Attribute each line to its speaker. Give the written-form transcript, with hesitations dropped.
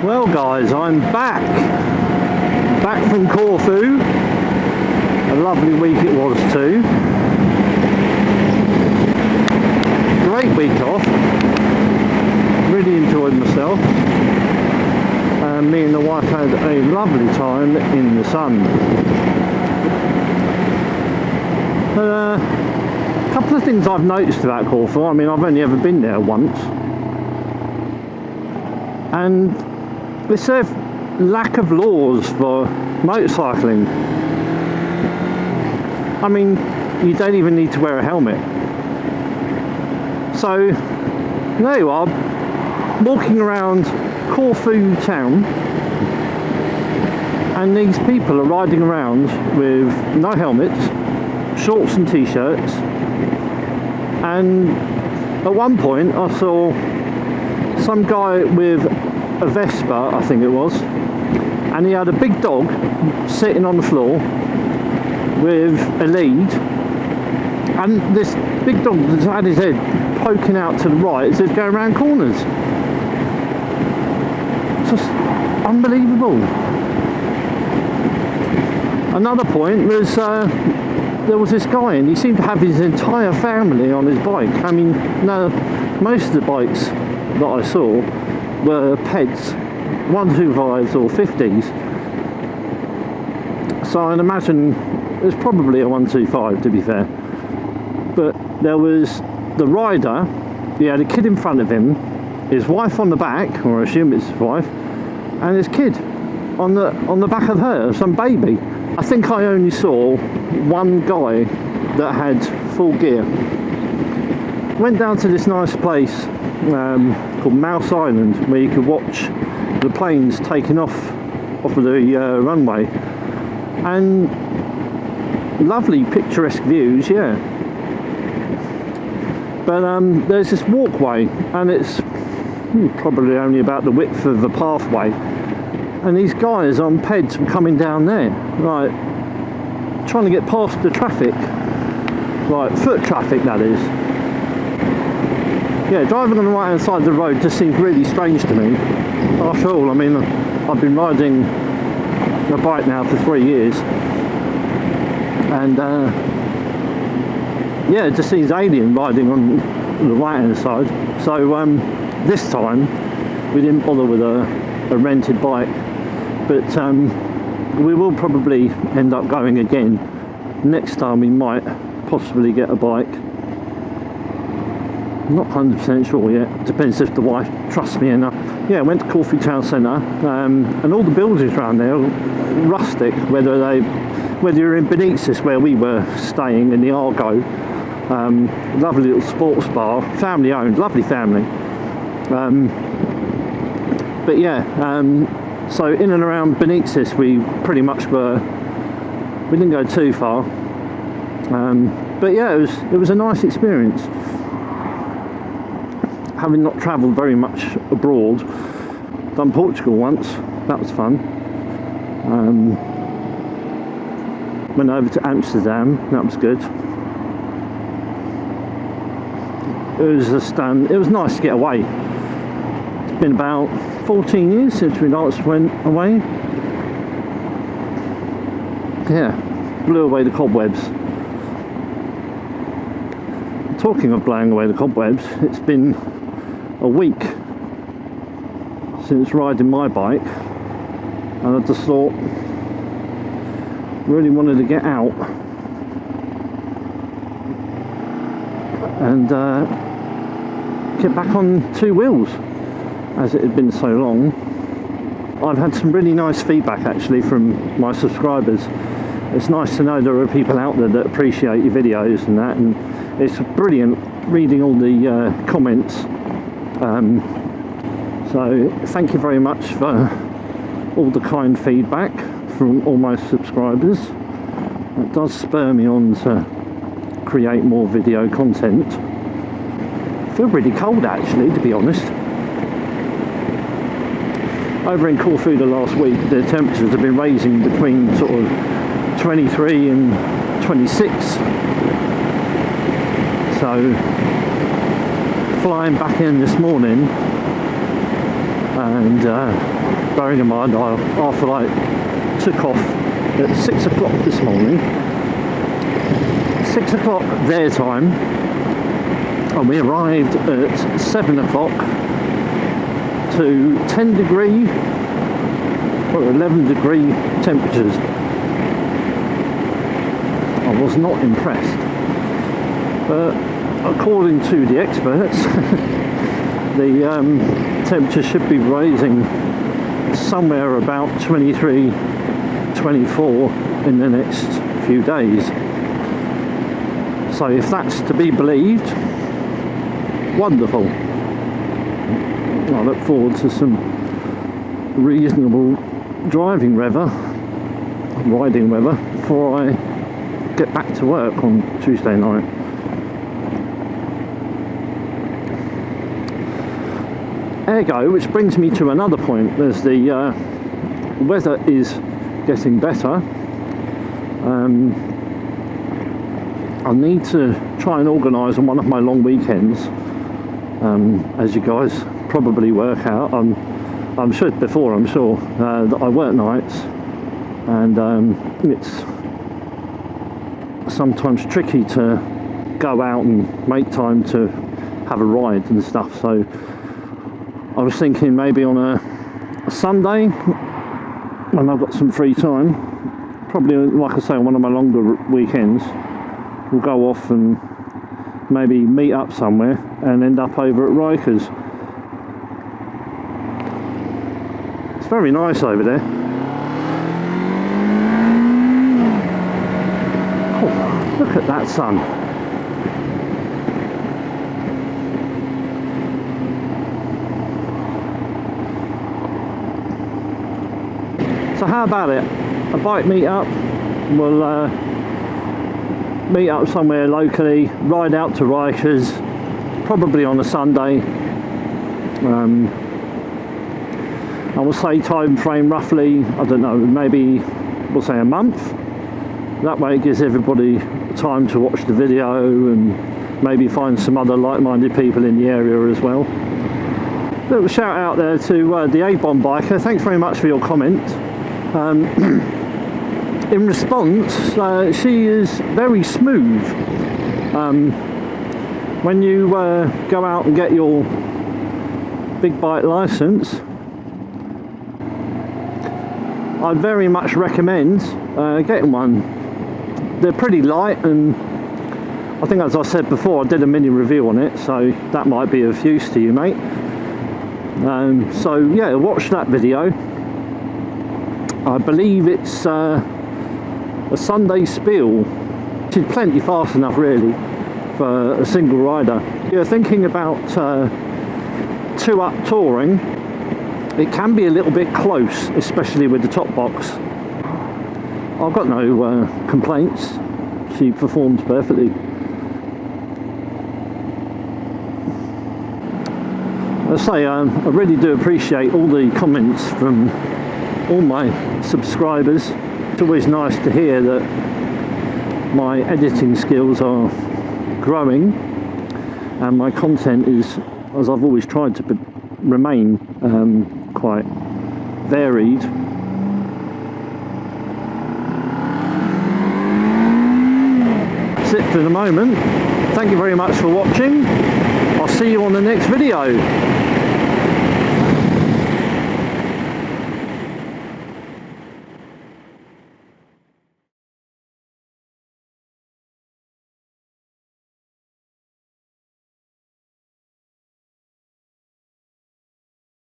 Speaker 1: Well guys, I'm back from Corfu. A lovely week it was too. Great week off. Really enjoyed myself. And me and the wife had a lovely time in the sun. A couple of things I've noticed about Corfu. I mean, I've only ever been there once. And it's a lack of laws for motorcycling. I mean, you don't even need to wear a helmet. So, there you are, walking around Corfu town, and these people are riding around with no helmets, shorts and t-shirts, and at one point I saw some guy with a Vespa, I think it was, and he had a big dog sitting on the floor with a lead, and this big dog just had his head poking out to the right as it's going around corners. It's just unbelievable. Another point was there was this guy, and he seemed to have his entire family on his bike. I mean, no, most of the bikes that I saw were PEDs, 125s or 50s. So I'd imagine it was probably a 125 to be fair. But there was the rider, he had a kid in front of him, his wife on the back, or I assume it's his wife, and his kid on the back of her, some baby. I think I only saw one guy that had full gear. Went down to this nice place called Mouse Island, where you could watch the planes taking off of the runway, and lovely picturesque views, yeah. But there's this walkway, and it's probably only about the width of the pathway, and these guys on PEDs were coming down there, like trying to get past the traffic, like foot traffic that is. Yeah, driving on the right hand side of the road just seems really strange to me. After all, I mean, I've been riding a bike now for 3 years, and yeah, it just seems alien riding on the right hand side. So this time we didn't bother with a rented bike, but we will probably end up going again. Next time we might possibly get a bike. Not 100% sure yet, depends if the wife trusts me enough. Yeah, went to Corfu town centre, and all the buildings around there are rustic, whether you're in Benitez where we were staying in the Argo, lovely little sports bar, family owned, lovely family. But yeah, so in and around Benitez we pretty much we didn't go too far, but yeah, it was a nice experience. Having not travelled very much abroad, done Portugal once, that was fun. Went over to Amsterdam, that was good. It was nice to get away. It's been about 14 years since we last went away. Yeah, blew away the cobwebs. Talking of blowing away the cobwebs, it's been a week since riding my bike, and I just thought, really wanted to get out and get back on two wheels, as it had been so long. I've had some really nice feedback actually from my subscribers. It's nice to know there are people out there that appreciate your videos and that, and it's brilliant reading all the comments. So thank you very much for all the kind feedback from all my subscribers. It does spur me on to create more video content. I feel really cold actually, to be honest. Over in Corfu the last week, the temperatures have been raising between sort of 23 and 26. So flying back in this morning, And bearing in mind our flight took off at 6 o'clock this morning, 6 o'clock their time, and we arrived at 7 o'clock to 10 degree or 11 degree temperatures. I was not impressed, but according to the experts the temperature should be rising somewhere about 23, 24 in the next few days. So if that's to be believed, wonderful. I look forward to some reasonable driving weather, riding weather, before I get back to work on Tuesday night. Ergo, which brings me to another point, as the weather is getting better, I need to try and organise on one of my long weekends. As you guys probably work out, I'm sure before, I'm sure that I work nights, and it's sometimes tricky to go out and make time to have a ride and stuff. So I was thinking maybe on a Sunday when I've got some free time, probably like I say on one of my longer weekends, we'll go off and maybe meet up somewhere and end up over at Rikers. It's very nice over there. Oh, look at that sun. So how about it? A bike meet up. We'll meet up somewhere locally, ride out to Rikers, probably on a Sunday. I will say time frame roughly, I don't know, maybe we'll say a month. That way it gives everybody time to watch the video and maybe find some other like-minded people in the area as well. Little shout out there to the A-Bomb biker. Thanks very much for your comment. In response, she is very smooth. When you go out and get your big bike license, I'd very much recommend getting one. They're pretty light, and I think, as I said before, I did a mini review on it, so that might be of use to you, mate. So yeah, watch that video. I believe it's a Sunday spiel, which is plenty fast enough really for a single rider. You're thinking about 2-up touring, it can be a little bit close, especially with the top box. I've got no complaints. She performed perfectly. I say, I really do appreciate all the comments from all my subscribers. It's always nice to hear that my editing skills are growing and my content is, as I've always tried to remain, quite varied. That's it for the moment. Thank you very much for watching. I'll see you on the next video.